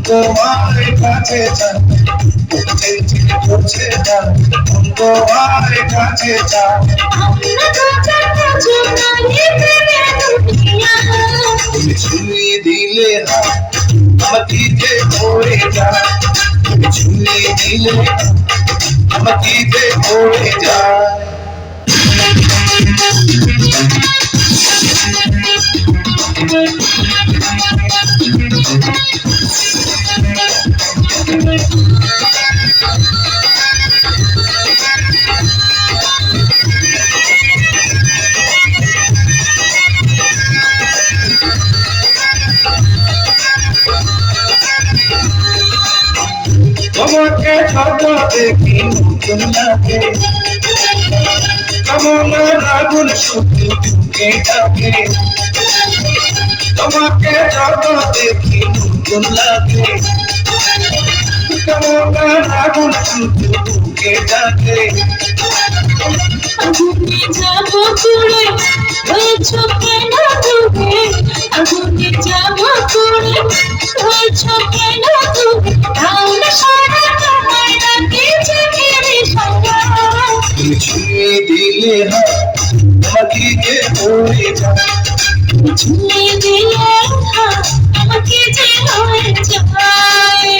তোমার কাছে চাই চিনচিন করছে না তোমার কাছে চাই তুমি ছুঁয়ে দিলে না আমাকে যে পড়ে যায় তুমি ছুঁয়ে দিলে আমাকে যে পড়ে যায় তোমাকে ছোট দেখি নতুন লাগে তোমার আগুন শুধু বুকে ডাকে তোমাকে ছোট দেখি নতুন লাগে তোমার আগুন শুধু বুকে ডাকে আগুনে যাবো পুড়ে হয়েছো কেন তুমি আগুনে যাবো পুড়ে হয়েছো কেন তুমি তাহলে সারা তোমার রাতে চোখের সারা তুমি ছুঁয়ে দিলে না আমাকে যে পড়ে যায় ছুঁয়ে দিলে আমাকে যে হয়ে যায়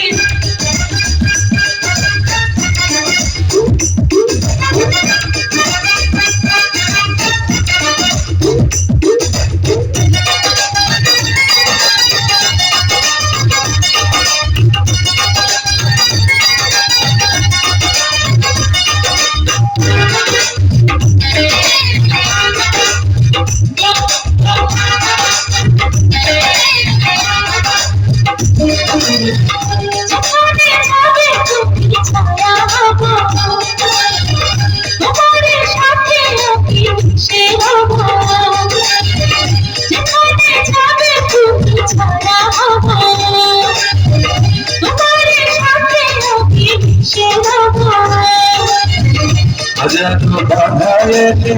হাজারো বাধা এলে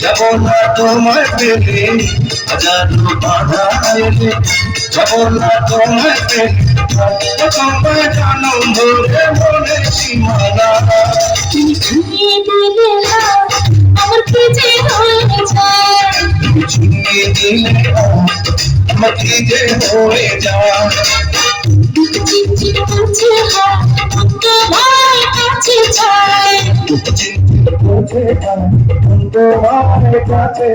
যাব না তোমায় পেলে হাজারো বাধা এলে যাব না তোমায় পেলে তোমায় জানো ভরে মনে সীমানা তুমি ছুঁয়ে দিলে আমার কি যে হয়ে যায় তুমি ছুঁয়ে দিলে আমাকে যে হয়ে যায় চিনচিন করছে তোমার কাছে চাই তোমার কাছে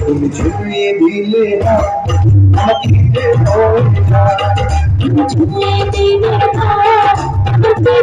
তুমি ছুঁয়ে দিলে না আমাকে যে হয়ে যায় ছুঁয়ে দিলে আমাকে